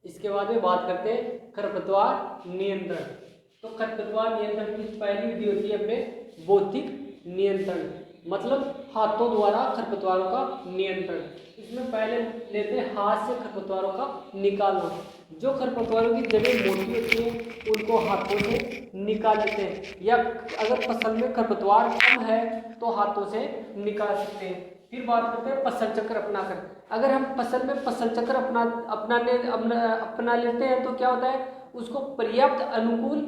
इसके बाद में बात करते हैं खरपतवार नियंत्रण। तो खरपतवार नियंत्रण की पहली विधि होती है अपने भौतिक नियंत्रण, मतलब हाथों द्वारा खरपतवारों का नियंत्रण। इसमें पहले लेते हैं हाथ से खरपतवारों का निकालना। जो खरपतवारों की जड़ें मोटी होती हैं उनको हाथों से निकाल लेते हैं, या अगर फसल में खरपतवार कम है तो हाथों से निकाल सकते हैं। फिर बात करते हैं फसल चक्र अपनाकर। अगर हम फसल में फसल चक्र अपना लेते हैं तो क्या होता है, उसको पर्याप्त अनुकूल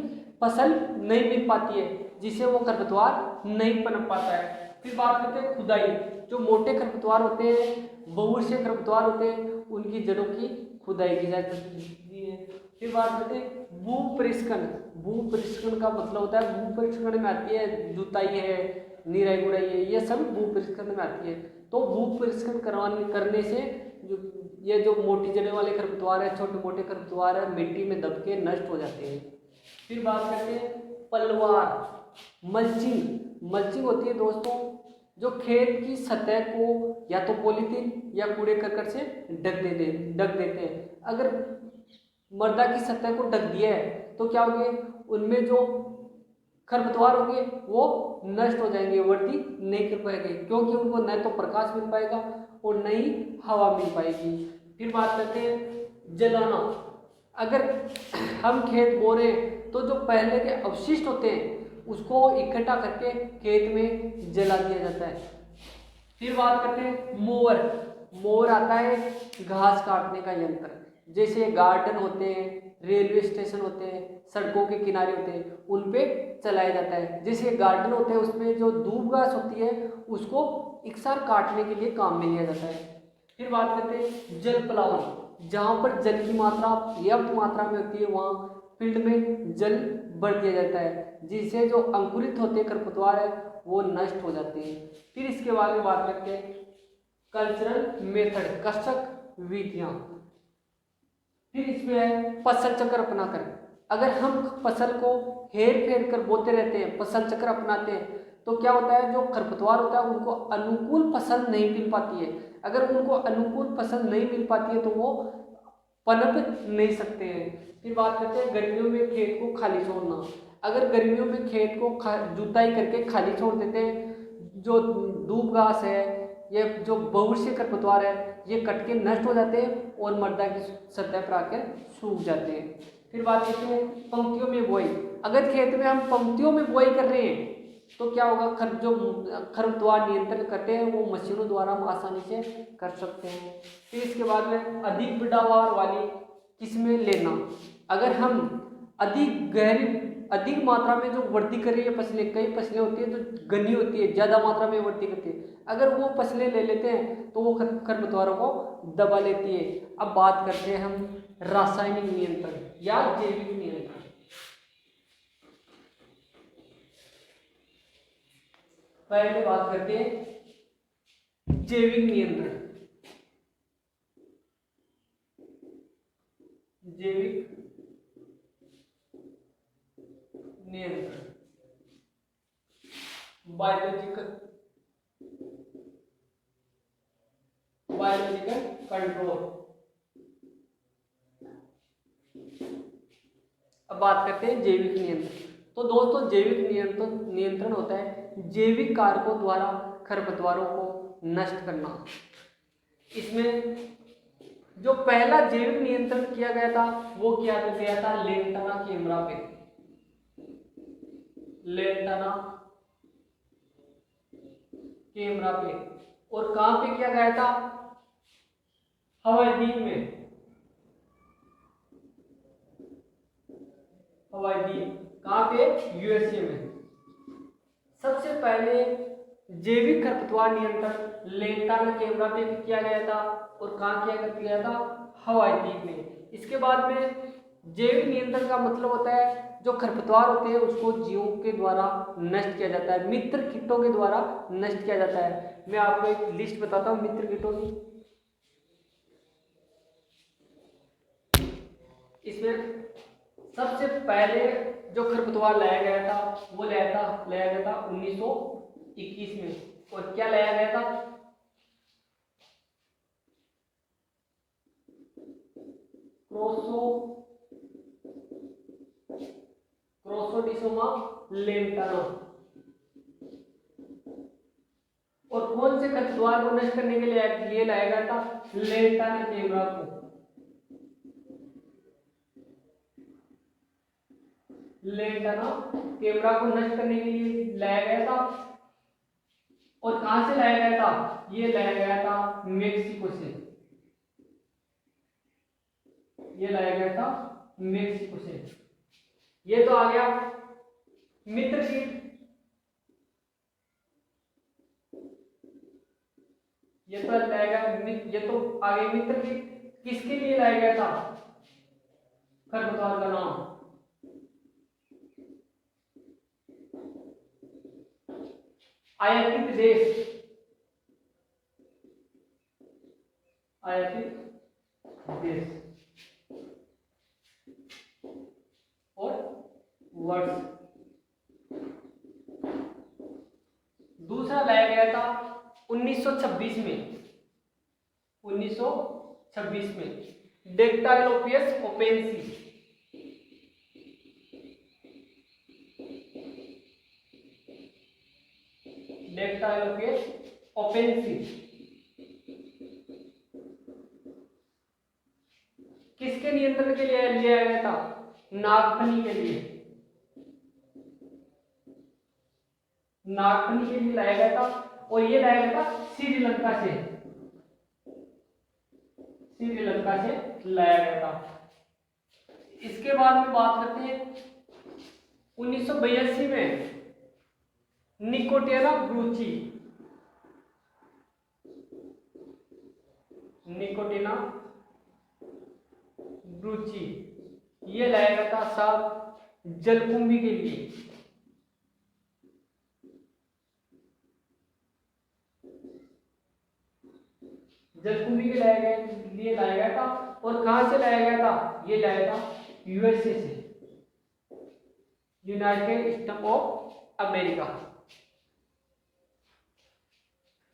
फसल नहीं मिल पाती है, जिससे वो खरपतवार नहीं पनप पाता है। फिर बात करते हैं खुदाई। जो मोटे खरपतवार होते हैं, बहुवर्षीय खरपतवार होते हैं, उनकी जड़ों की खुदाई की जाती है। फिर बात करते हैं भू परिष्करण। भू परिष्करण का मतलब होता है, भू परिष्करण में आती है जुताई है, निराई गुड़ाई है, ये सब भू परिष्करण में आती है। तो भू परिष्करण करने से ये जो मोटी जड़ें वाले खरपतवार है, छोटे मोटे खरपतवार है, मिट्टी में दब के नष्ट हो जाते हैं। फिर बात करते हैं पलवार। मल्चिंग। मल्चिंग होती है दोस्तों, जो खेत की सतह को या तो पॉलीथीन या कूड़े करकट से ढक देते हैं। अगर मृदा की सतह को ढक दिया है तो क्या होंगे, उनमें जो खरपतवार होंगे वो नष्ट हो जाएंगे, वृद्धि नहीं कर पाएंगे, क्योंकि उनको न तो प्रकाश मिल पाएगा और न ही हवा मिल पाएगी। फिर बात करते हैं जलाना। अगर हम खेत बो रहे हैं तो जो पहले के अवशिष्ट होते हैं उसको इकट्ठा करके खेत में जला दिया जाता है। फिर बात करते हैं मोवर। मोवर आता है घास काटने का यंत्र। जैसे गार्डन होते हैं, रेलवे स्टेशन होते हैं, सड़कों के किनारे होते हैं, उन पे चलाया जाता है। जैसे गार्डन होते हैं उसमें जो दूब घास होती है उसको इकसार काटने के लिए काम में लिया जाता है। फिर बात करते हैं जल प्लावन। जहाँ पर जल की मात्रा पर्याप्त मात्रा में होती है वहाँ फील्ड में जल भर दिया जाता है, जिससे जो अंकुरित होते खरपतवार है वो नष्ट हो जाते हैं। फिर इसके बाद में बात करते हैं कल्चरल मेथड, कृषक विधियां। फिर इसमें है फसल चक्र अपनाकर। अगर हम फसल को हेर फेर कर बोते रहते हैं, फसल चक्र अपनाते हैं, तो क्या होता है, जो खरपतवार होता है उनको अनुकूल फसल नहीं मिल पाती है। अगर उनको अनुकूल फसल नहीं मिल पाती है तो वो पनप नहीं सकते हैं। फिर बात करते हैं गर्मियों में खेत को खाली छोड़ना। अगर गर्मियों में खेत को जुताई करके खाली छोड़ देते हैं, जो दूब घास है, ये जो बहुवर्षीय खरपतवार है, ये कट के नष्ट हो जाते हैं और मृदा की सतह पर आकर सूख जाते हैं। फिर बात करते हैं पंक्तियों में बुआई। अगर खेत में हम पंक्तियों में बुआई कर रहे हैं तो क्या होगा, जो खरपतवार नियंत्रण करते हैं वो मशीनों द्वारा हम आसानी से कर सकते हैं। फिर इसके बाद में अधिक पैदावार वाली किस्में लेना। अगर हम अधिक मात्रा में जो वृद्धि कर रही है फसलें, कई फसलें होती है जो घनी होती है, ज़्यादा मात्रा में वृद्धि करती है, अगर वो फसलें ले लेते हैं तो वो खरपतवारों को दबा लेती है। अब बात करते हैं हम रासायनिक नियंत्रण या जैविक नियंत्रण। पहले बात करते हैं जैविक नियंत्रण। जैविक नियंत्रण, बायोलॉजिकल कंट्रोल। अब बात करते हैं जैविक नियंत्रण। तो दोस्तों जैविक नियंत्रण होता है जैविक कारकों द्वारा खरपतवारों को नष्ट करना। इसमें जो पहला जैविक नियंत्रण किया गया था वो किया गया था लेंटाना केमरा पे। लेंटाना केमरा पे, और कहां पे किया गया था, हवाई द्वीप में। हवाई द्वीप कहां पे, यूएसए में। सबसे पहले जैविक खरपतवार नियंत्रण लेंटाना केमरा पे किया गया था, और कहां किया गया था, हवाई द्वीप में। इसके बाद में जैविक नियंत्रण का मतलब होता है जो खरपतवार होते हैं उसको जीवों के द्वारा नष्ट किया जाता है, मित्र कीटों के द्वारा नष्ट किया जाता है। मैं आपको एक लिस्ट बताता हूं मित्र कीटों की। इसमें सबसे पहले जो खरपतवार लाया गया था वो लाया गया था 1921 में। और क्या लाया गया था, क्रोसोडिसोमा लेंटाना। और कौन से खरपतवार को नष्ट करने के लिए लाया गया था? लेंटाना कैमरा को। लेंटाना कैमरा को नष्ट करने के लिए लाया गया था। और कहां से लाया गया था? ये लाया गया था मेक्सिको से। ये लाया गया था मेक्सिको से। ये तो आ गया मित्र कीट। ये तो लाया गया, ये तो आगे मित्र कीट। किसके लिए लाया गया था खरपतवार का नाम? आयातित देश, आयातित देश और वर्ष। दूसरा लाया गया था 1926 में। 1926 में डेक्टाइलोपियस ओपेंसी। डेक्टाइलोपियस ओपेंसी किसके नियंत्रण के लिए लिया गया था? नागफनी के लिए। नागफनी के लिए लाया गया था। और ये लाया गया था श्रीलंका से। श्रीलंका से लाया गया था। इसके बाद में बात करते हैं 1982 में निकोटियाना ब्रूची। निकोटियाना ब्रूची ये लाया गया था साहब जलकुंभी के लिए। जलकुंभी के लिए लाया गया था। और कहां से लाया गया था? ये लाया था यूएसए से, यूनाइटेड स्टेट ऑफ अमेरिका।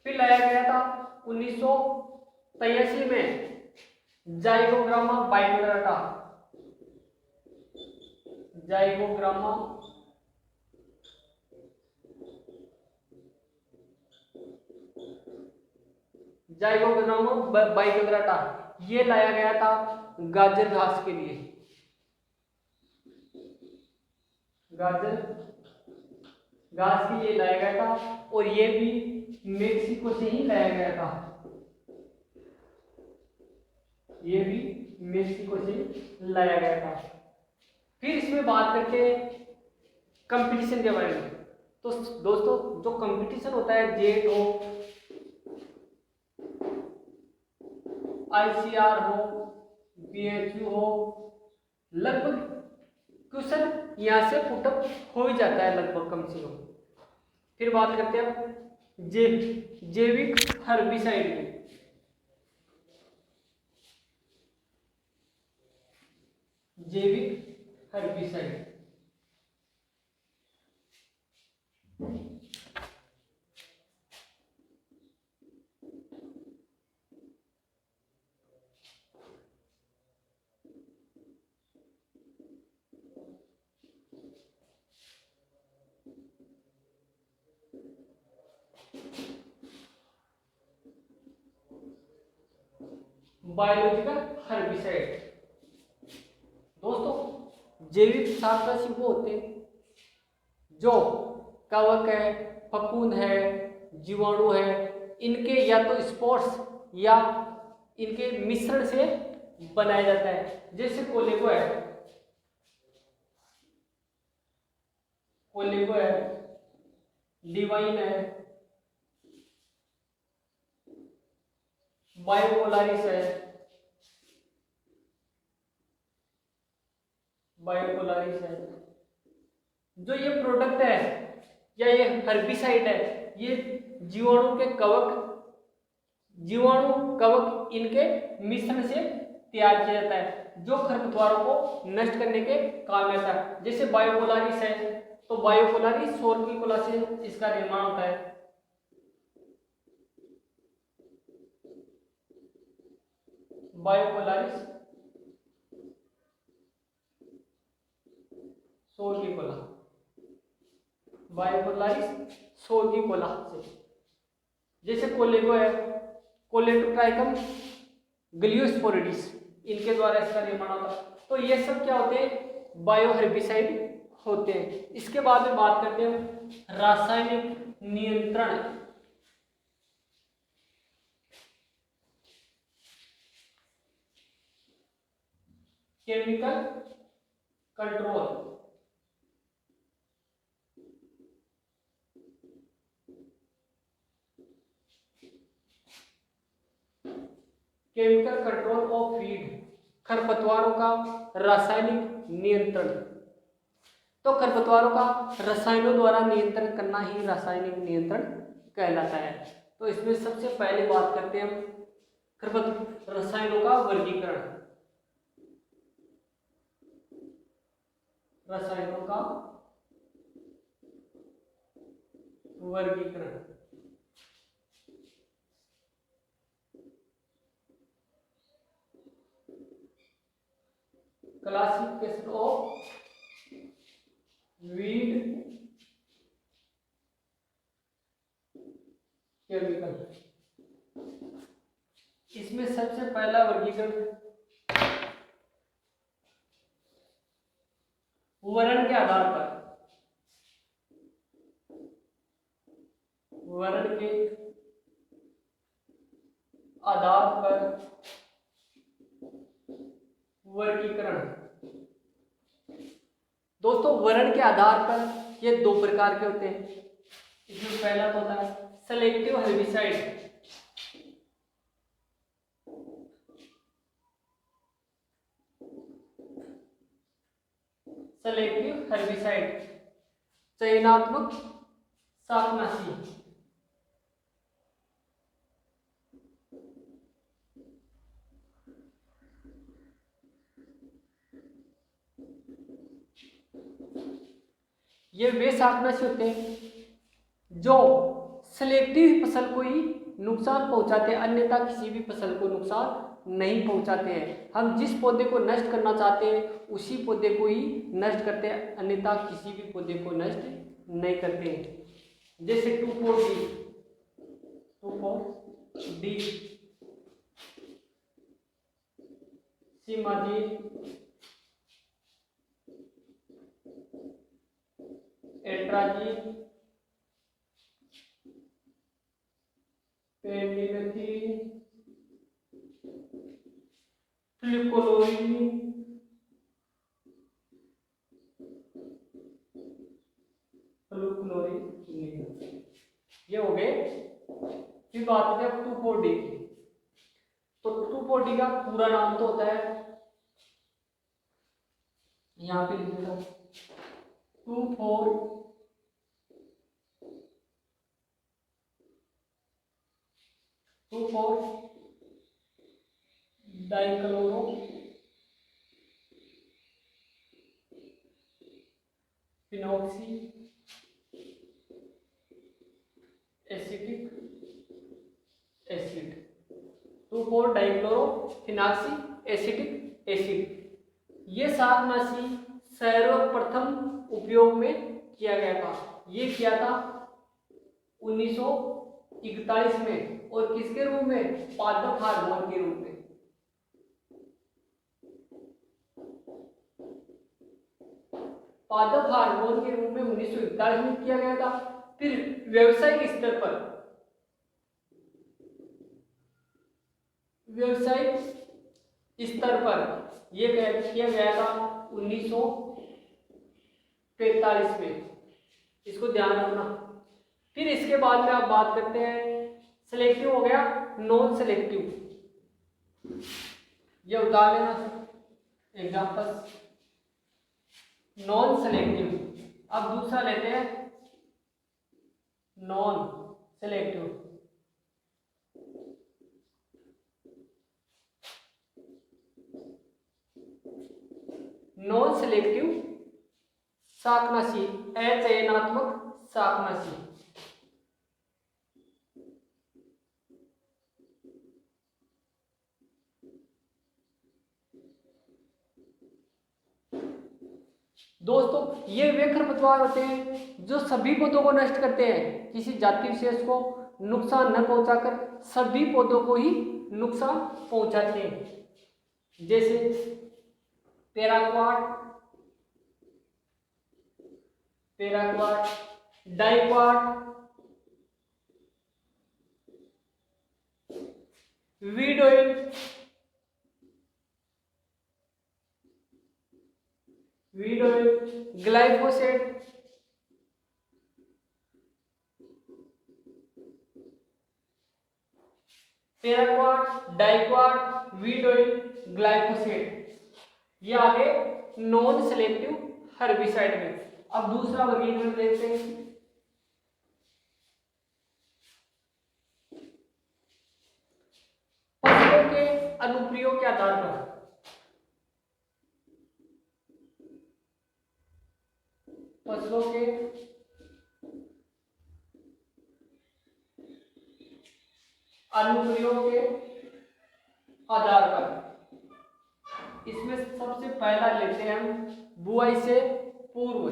फिर लाया गया था 1983 में जाइगोग्रामा बाइकोडाटा। जाइगोग्रामा बाइकोडाटा ये लाया गया था गाजर घास के लिए। गाजर घास के लिए लाया गया था। और ये भी मेक्सिको से ही लाया गया था। ये भी मेक्सिको से लाया गया था। फिर इसमें बात करते हैं कंपटीशन के बारे में। तो दोस्तों जो कंपटीशन होता है जेट हो, आईसीआर हो, बीएचयू हो, लगभग क्वेश्चन यहां से पुटअप हो ही जाता है लगभग कम से कम। फिर बात करते हैं जैविक हर्बिसाइड में। जैविक हर्बिसाइड बायोलॉजिकल हर्बिसाइड। दोस्तों जैविक शाकनाशी वो होते हैं जो कवक है, फफूंद है, जीवाणु है, इनके या तो स्पोर्स या इनके मिश्रण से बनाया जाता है। जैसे कोलेको है, डिवाइन है, बायोपोलारिस है, जो ये प्रोडक्ट है या ये हर्बिसाइड है, ये जीवाणु कवक इनके मिश्रण से तैयार किया जाता है, जो खरपतवारों को नष्ट करने के काम आता है। जैसे बायोपोलारिस है, तो बायोपोलारिस सौर की कला से इसका निर्माण होता है। बायोपोलारिस बायोपोलारिस सौर की कोलाहट से। जैसे कोलेको है, कोलेटोट्राइकम ग्लियोस्पोरिडिस, इनके द्वारा इसका निर्माण होता है। तो ये सब क्या होते हैं, बायोहर्बिसाइड होते हैं। इसके बाद में बात करते हैं रासायनिक नियंत्रण। Chemical control. Chemical control of feed, खरपतवारों का रासायनिक नियंत्रण। तो खरपतवारों का रसायनों द्वारा नियंत्रण करना ही रासायनिक नियंत्रण कहलाता है। तो इसमें सबसे पहले बात करते हैं हम खरपत रसायनों का वर्गीकरण। रसायनों का वर्गीकरण। Classification of weed chemical. इसमें सबसे पहला वर्गीकरण वर्ण के आधार पर, वर्ण के आधार पर वर्गीकरण। दोस्तों वर्ण के आधार पर ये दो प्रकार के होते हैं। इसमें पहला तो होता है सेलेक्टिव हर्बिसाइड। सेलेक्टिव हर्बिसाइड चयनात्मक शाकनाशी। ये वे शाकनाशी होते हैं जो सेलेक्टिव फसल को ही नुकसान पहुंचाते हैं, अन्यथा किसी भी फसल को नुकसान नहीं पहुंचाते हैं। हम जिस पौधे को नष्ट करना चाहते हैं उसी पौधे को ही नष्ट करते हैं, अन्यथा किसी भी पौधे को नष्ट नहीं करते हैं। जैसे 2,4-D, 2,4-D, सीमाजीन, एट्राजीन, पेंडिमेथिन, फ्लुकोलोरीन, ये हो गए। फिर बात करते हैं 2,4-D की। तो 2,4-D का पूरा नाम तो होता है, यहाँ पे लिख देता हूं 2,4 dichloro phenoxy acetic acid. 2,4 dichloro phenoxy acetic acid. ये शाकनाशी सर्वप्रथम उपयोग में किया गया था। ये किया था 1941 में, और किसके रूप में, पादप हार्मोन के रूप में। पादप हार्मोन के रूप में 1941 में किया गया था। फिर व्यावसायिक स्तर पर, व्यावसायिक स्तर पर यह किया गया था 1945 में, इसको ध्यान रखना। फिर इसके बाद में आप बात करते हैं, सिलेक्टिव हो गया, नॉन सिलेक्टिव। ये उतार लेना एग्जांपल्स, नॉन सेलेक्टिव। अब दूसरा लेते हैं नॉन सेलेक्टिव। नॉन सेलेक्टिव शाकनाशी, अचयनात्मक शाकनाशी। दोस्तों ये वे खरपतवार होते हैं जो सभी पौधों को नष्ट करते हैं, किसी जाति विशेष को नुकसान न पहुंचाकर सभी पौधों को ही नुकसान पहुंचाते हैं। जैसे paraquat, diquat, weed oil, glyphosate, paraquat, diquat, weed oil, glyphosate, ये आ गए नॉन सेलेक्टिव हर्बिसाइड में। अब दूसरा वर्गीकरण देखते हैं। फसलों के अनुप्रयोग के आधार पर फसलों के अनुप्रयोग के आधार पर इसमें सबसे पहला लेते हैं हम बुआई से पूर्व।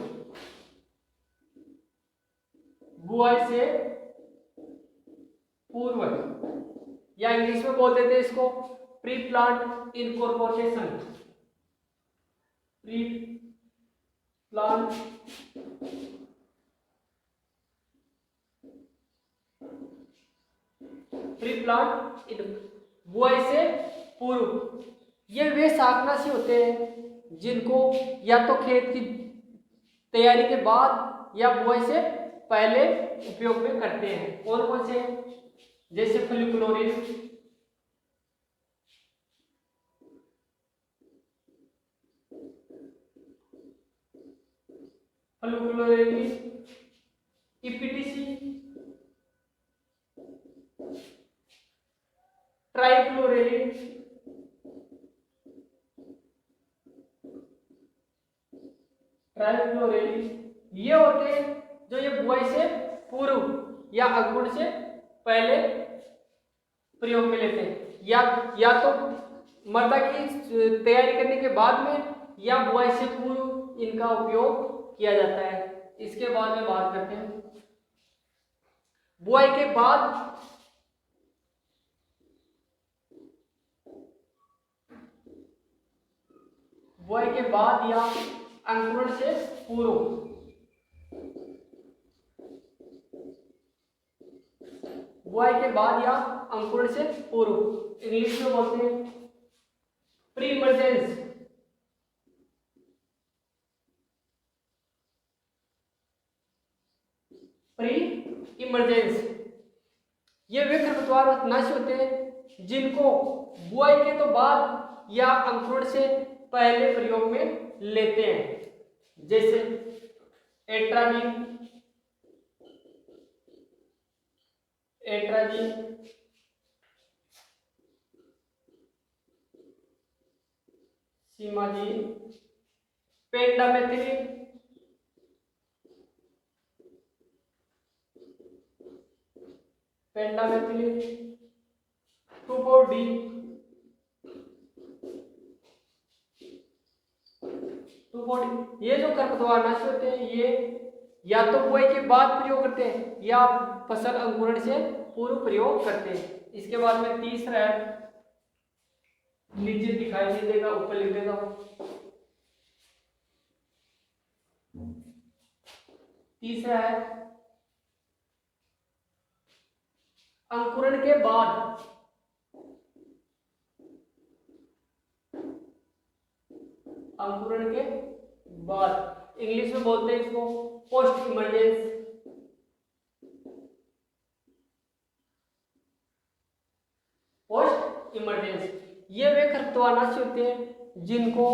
बुआई से पूर्व या इंग्लिश में बोल देते हैं इसको pre plant incorporation. Pre plant बुआई से पूर्व ये वे शाकनाशी होते हैं जिनको या तो खेत की तैयारी के बाद या बुआई से पहले उपयोग में करते हैं। कौन कौन से? जैसे फ्लुक्लोरिन, ईपीटीसी, ट्राइक्लोरेलिन, ये होते हैं जो ये बुआई से पूर्व या अंकुरण से पहले प्रयोग में लेते हैं, या तो मृदा की तैयारी करने के बाद में या बुआई से पूर्व इनका उपयोग किया जाता है। इसके बाद में बात करते हैं बुआई के बाद या अंकुरण से पूर्व। बुआई के बाद या अंकुरण से पूर्व इंग्लिश में बोलते हैं प्री इमर्जेंस। ये वे खरपतवार नाश होते हैं जिनको बुआई के तो बाद या अंकुरण से पहले प्रयोग में लेते हैं। जैसे एट्राजिन, सीमाजीन, पेंडामेथिलिन, टूपोडी, ये जो खरपतवार नाश होते हैं ये या तो बुआई के बाद प्रयोग करते हैं या फसल अंकुरण से पूर्व प्रयोग करते हैं। इसके बाद में तीसरा है, नीचे दिखाई नहीं देगा, ऊपर लिख देता हूं। तीसरा है अंकुरण के बाद इंग्लिश में बोलते हैं इसको पोस्ट इमरजेंस। ये वे खरपतवार नाशी होते हैं जिनको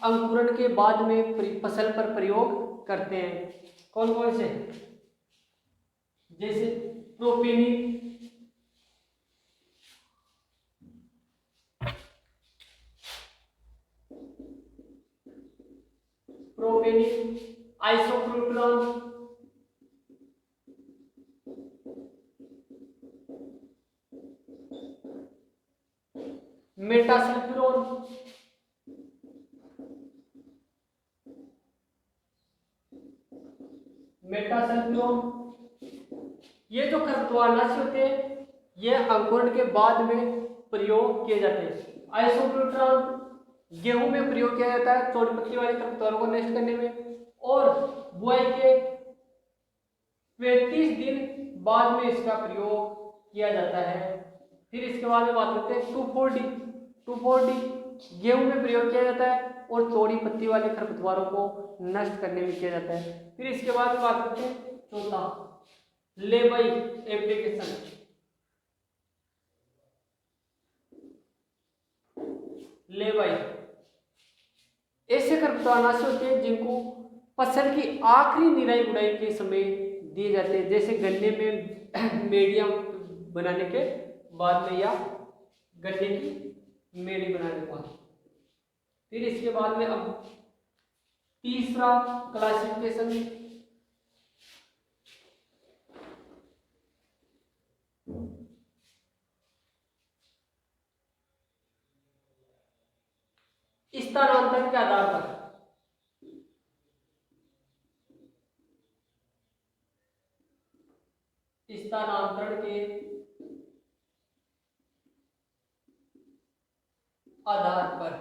अंकुरण के बाद में फसल पर प्रयोग करते हैं। कौन कौन से? जैसे प्रोपेनिक, आइसोप्रोपिलॉन, मेटासल्फिरोन, डायकासल्फ्यूरोन। ये जो खरपतवारनाशी होते हैं ये अंकुरण के बाद में प्रयोग किए जाते हैं। आइसोब्यूट्रॉन गेहूं में प्रयोग किया जाता है चौड़ी पत्ती वाले खरपतवारों को नष्ट करने में, और बुआई के 35 दिन बाद में इसका प्रयोग किया जाता है। फिर इसके बाद में बात करते हैं 2,4-D। 2,4-D गेहूं में प्रयोग किया जाता है और चौड़ी पत्ती वाले खरपतवारों को नष्ट करने में किया जाता है। फिर इसके बाद में बात करते हैं चौथा, लेबाई एप्लीकेशन। लेबाई ऐसे खरपतवारनाशी होते हैं जिनको फसल की आखिरी निराई गुड़ाई के समय दिए जाते हैं, जैसे गन्ने में मीडियम बनाने के बाद में या गन्ने की मेड़ी बनाने के बाद। फिर इसके बाद में अब तीसरा क्लासिफिकेशन, स्थानांतरण के आधार पर। स्थानांतरण के आधार पर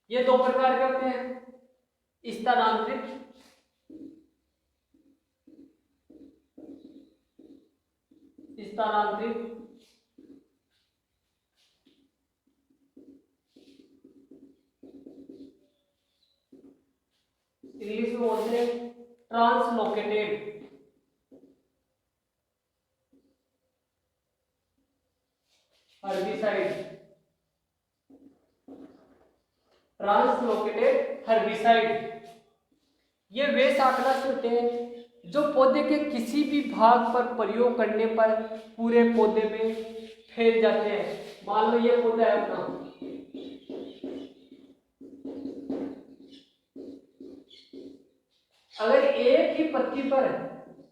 ये दो प्रकार के होते हैं, स्थानांतरित इंग्लिश में बोलते हैं ट्रांसलोकेटेड। हर्बिसाइड, ट्रांसलोकेटेड हर्बिसाइड ये वे शाकनाशी होते हैं जो पौधे के किसी भी भाग पर प्रयोग करने पर पूरे पौधे में फैल जाते हैं। मान लो ये पौधा है अपना, अगर एक ही पत्ती पर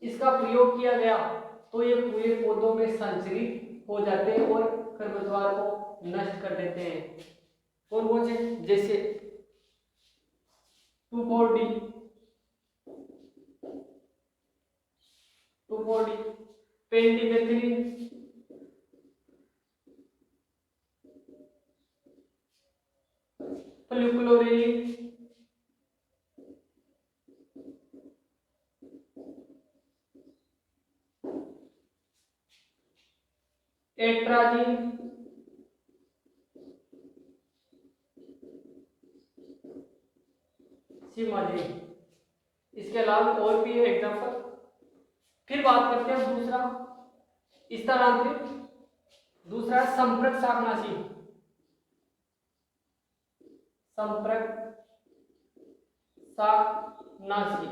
इसका प्रयोग किया गया तो ये पूरे पौधों में संचरित हो जाते हैं और खरपतवार को नष्ट कर देते हैं। कौन कौन से, जैसे 2,4-D, 2,4-D, पेंडिमेथिलिन, फ्लुक्लोरेलिन, एट्राजिन, सिमाजिन। इसके अलावा और भी है एग्जांपल। फिर बात करते हैं दूसरा स्थानांतरित, दूसरा संपर्क शाकनाशी। संपर्क शाकनाशी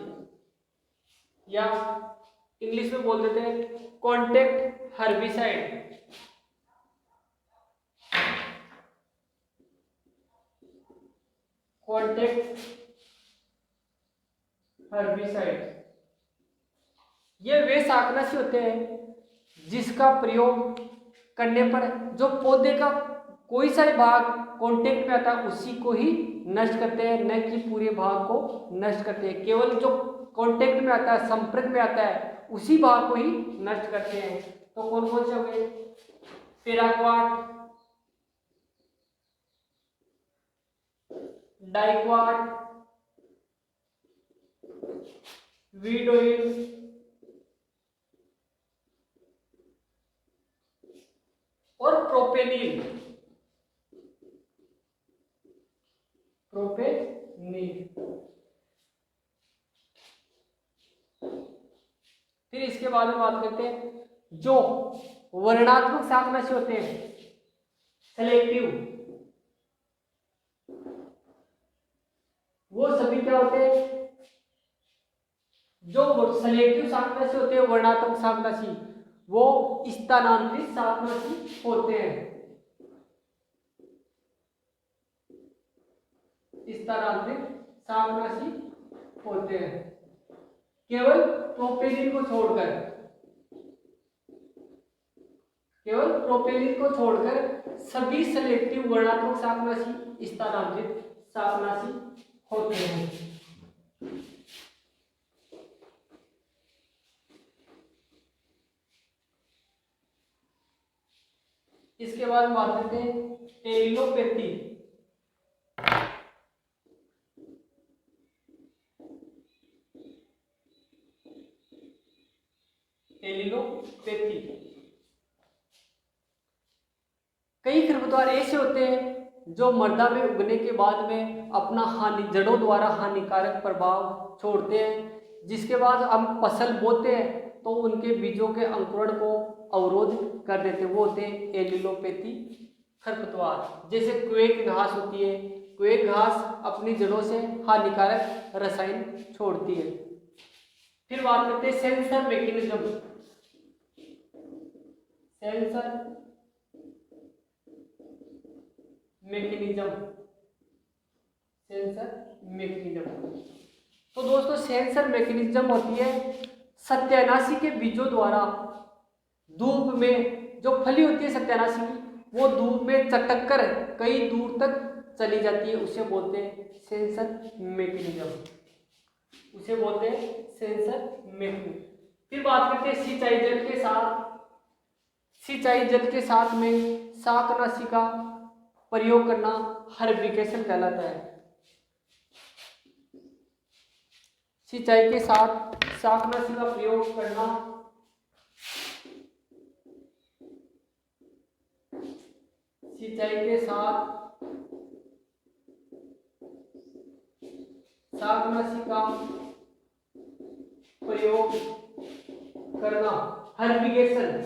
या इंग्लिश में बोल देते हैं कॉन्टेक्ट हर्बिसाइड। कॉन्टेक्ट हर्बिसाइड ये वे शाकनाशी होते हैं जिसका प्रयोग करने पर जो पौधे का कोई सा भाग कांटेक्ट में आता है उसी को ही नष्ट करते हैं, न कि पूरे भाग को नष्ट करते हैं। केवल जो कांटेक्ट में आता है, संपर्क में आता है, उसी भाग को ही नष्ट करते हैं। तो कौन कौन से हो गए, पैराक्वाट, डाइक्वाट, वीडोइड, और प्रोपेनिल। फिर इसके बाद में बात करते हैं जो वर्णात्मक शाकनाशी होते हैं, सेलेक्टिव, वो सभी क्या होते हैं, जो सेलेक्टिव शाकनाशी होते हैं, वर्णात्मक शाकनाशी, वो स्थानांतरित शाकनाशी होते हैं। स्थानांतरित शाकनाशी होते हैं केवल प्रोपेलिन को छोड़कर, केवल प्रोपेलिन को छोड़कर सभी सेलेक्टिव वर्णात्मक शाकनाशी स्थानांतरित शाकनाशी होते हैं। इसके बाद बात करते हैं एलिलोपैथी। एलिलोपैथी कई खरपतवार ऐसे होते हैं जो मृदा में उगने के बाद में अपना जड़ों द्वारा हानिकारक प्रभाव छोड़ते हैं, जिसके बाद हम फसल बोते हैं तो उनके बीजों के अंकुरण को अवरोध कर देते हैं। वो होते हैं एलिलोपैथी खरपतवार। जैसे क्वेक घास होती है, क्वेक घास अपनी जड़ों से हानिकारक रसायन छोड़ती है। फिर बात करते हैं sensor mechanism. Sensor mechanism, sensor mechanism. तो दोस्तों सेंसर मैकेनिज्म होती है सत्यानाशी के बीजों द्वारा धूप में जो फली होती है सत्यानाशी की, वो धूप में चटक कर कई दूर तक चली जाती है, उसे बोलते हैं सेंसर मैकेनिज्म, उसे बोलते हैं सेंसर मैकेनिज्म। फिर बात करते हैं सिंचाई जल के साथ, सिंचाई जल के साथ में शाकनाशी का प्रयोग करना हर्बिकेशन कहलाता है। सिंचाई के साथ शाकनाशी का प्रयोग करना सिंचाई के साथ शाकनाशी का प्रयोग करना हर्बिकेशन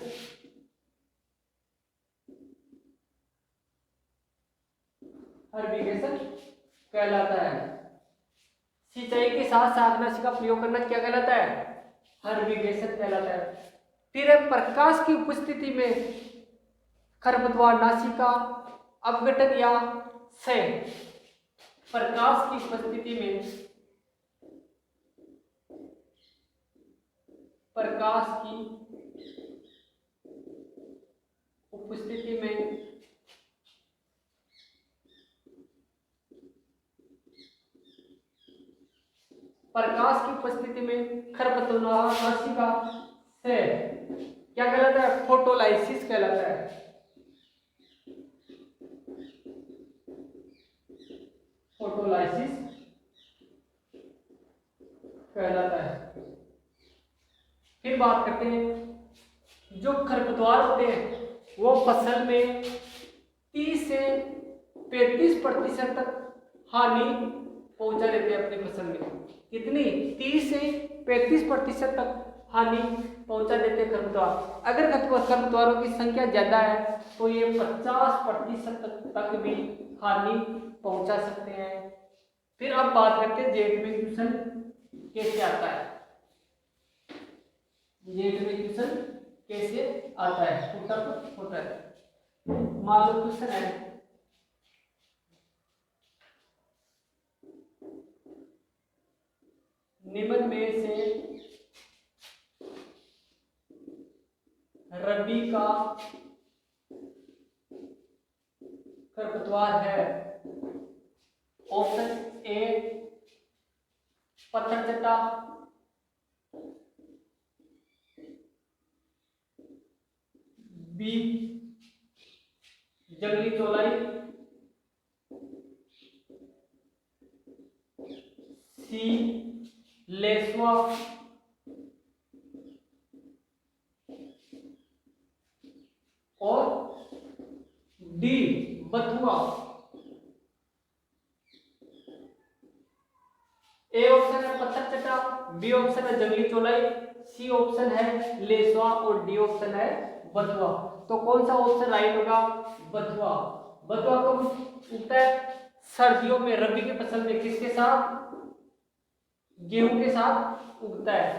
हर्बिकेशन कहलाता है। सिंचाई के साथ शाकनाशी का प्रयोग करना क्या कहलाता है? हर्बिकेशन कहलाता है। फिर प्रकाश की उपस्थिति में खरपतवार नाशी का अपघटन या क्षय, प्रकाश की उपस्थिति में, प्रकाश की उपस्थिति में प्रकाश की उपस्थिति में खरपतवार नाशी का क्षय क्या कहलाता है? फोटोलाइसिस कहलाता है। फोटोलाइसिस कहलाता है। फिर बात करते हैं जो खरपतवार होते हैं वो फसल में 30 से 35% तक हानि पहुंचा देते हैं अपनी फसल में। कितनी? 30 से 35% तक हानि पहुंचा देते हैं खरपतवार। अगर खरपतवारों की संख्या ज्यादा है तो ये 50% तक भी हानि पहुंचा सकते हैं। फिर अब बात करते हैं जेट में ट्यूशन कैसे आता है। जेट में ट्यूशन कैसे आता है? होता है। मान लो क्वेश्चन है निम्न में से रबी का खरपतवार है। ऑप्शन ए पत्थरचट्टा, बी जंगली चौलाई, सी लेसुआ, और डी बथुआ। ए ऑप्शन है पत्थरचट्टा, बी ऑप्शन है जंगली चौलाई, सी ऑप्शन है लेसुआ और डी ऑप्शन है बथुआ। तो कौन सा ऑप्शन राइट होगा? बथुआ। बथुआ कब उगता है? सर्दियों में, रबी की फसल में। किसके साथ? गेहूं के साथ उगता है।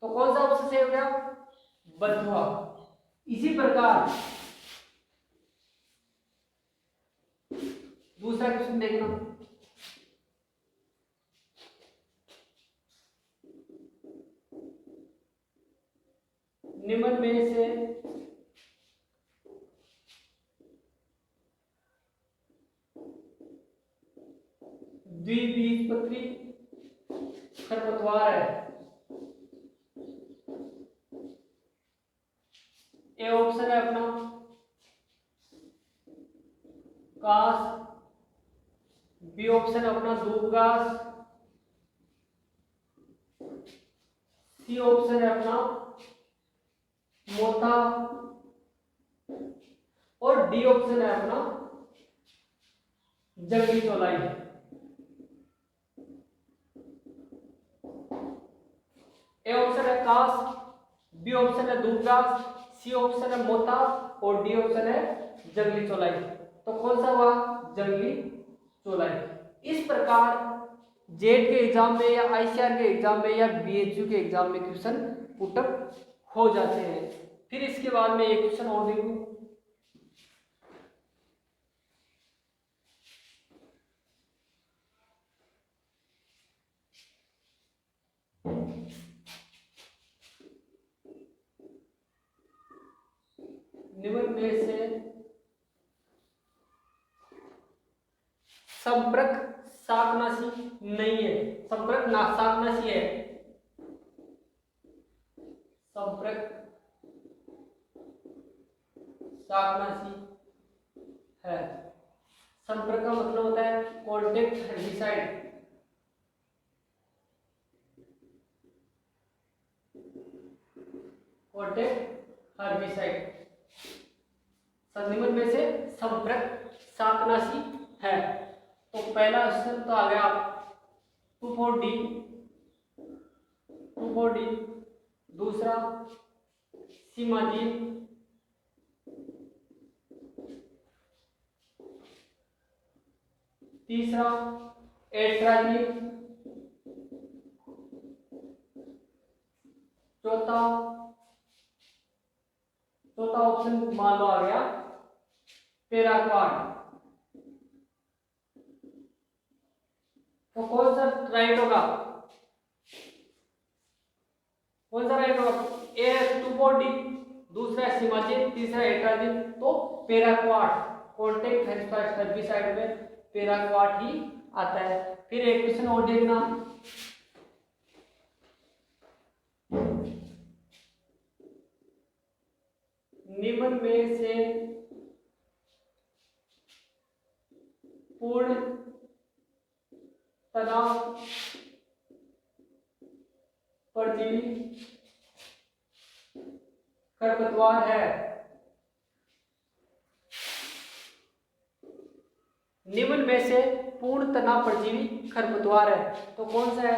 तो कौन सा ऑप्शन सही हो गया? बथुआ। इसी प्रकार दूसरा क्वेश्चन देखना। निम्न में से द्विबीजपत्री खरपतवार है। ए ऑप्शन है अपना घास, बी ऑप्शन है अपना दूब घास, सी ऑप्शन है अपना मोथा और डी ऑप्शन है अपना जंगली चौलाई। ए ऑप्शन है कास, बी ऑप्शन है दूब घास, सी ऑप्शन है मोथा और डी ऑप्शन है जंगली चौलाई। तो कौन सा हुआ? जंगली चौलाई। इस प्रकार जेट के एग्जाम में या आईसीआर के एग्जाम में या बीएचयू के एग्जाम में क्वेश्चन पुटअप हो जाते हैं। फिर इसके बाद में एक क्वेश्चन और देखूं, निम्न में से संपर्क शाकनाशी नहीं है। संपर्क शाकनाशी है, संपर्क शाकनाशी है। संपर्क का मतलब होता है कॉन्टेक्ट हेर्बिसाइड। कॉन्टेक्ट हर्बिसाइड निम्न में से संपर्क शाकनाशी है। तो पहला ऑप्शन तो आ गया 2,4-D, दूसरा सिमाजीन, तीसरा एट्राजीन, चौथा ऑप्शन मान लो आ गया पैराक्वाड। तो कौन सा राइट होगा? कौन सा राइट होगा? ए 2,4-D, दूसरा सिमाजीन, तीसरा एट्राजीन। तो पैराक्वाड कॉन्टेक्ट हेर्बिसाइड में पैराक्वाड ही आता है। फिर एक क्वेश्चन और देखना, निम्न में से पूर्ण तनाव परजीवी खरपतवार है। निम्न में से पूर्ण तनाव परजीवी खरपतवार है। तो कौन सा है?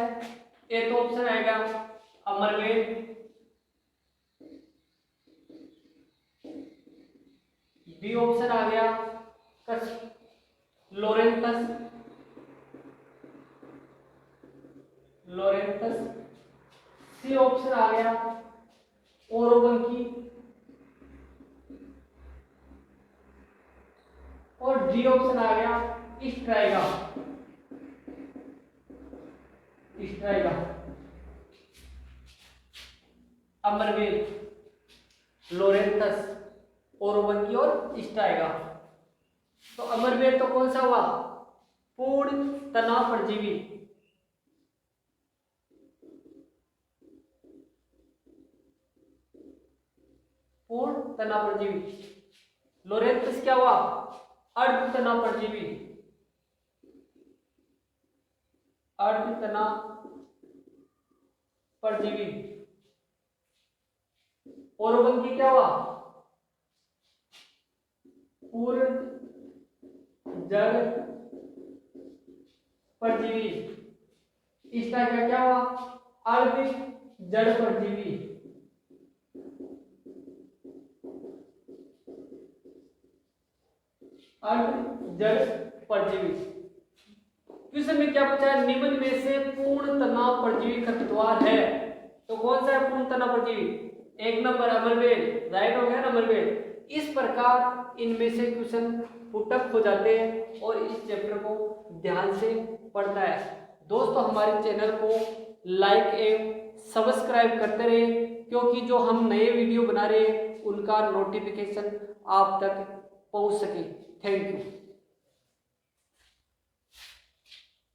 ए तो ऑप्शन आएगा अमरवेल, बी ऑप्शन आ गया लोरेंथस, सी ऑप्शन आ गया ओरोबंकी और डी ऑप्शन आ गया स्ट्राइगा। अमरवेल, लोरेंथस, ओरोबंकी और स्ट्राइगा। तो अमरवेल तो कौन सा हुआ? पूर्ण तनाव परजीवी। पूर्ण तनाव परजीवी। लोरेंथस क्या हुआ? अर्ध तनाव परजीवी। अर्ध तनाव परजीवी। ओरोबंकी क्या हुआ? पूर्ण जड़ परजीवी। इसका क्या हुआ? अर्ध जड़ परजीवी। अर्ध जड़ परजीवी। क्वेश्चन में क्या पूछा है? निम्न में से पूर्ण तनाव परजीवी खरपतवार है। तो कौन सा है पूर्ण तनाव परजीवी? एक नंबर अमरवेल, राइट हो गया ना अमरवेल। इस प्रकार इनमें से क्वेश्चन पुटअप हो जाते हैं और इस चैप्टर को ध्यान से पढ़ना है। दोस्तों हमारे चैनल को लाइक एवं सब्सक्राइब करते रहे, क्योंकि जो हम नए वीडियो बना रहे हैं उनका नोटिफिकेशन आप तक पहुंच सके। Thank you.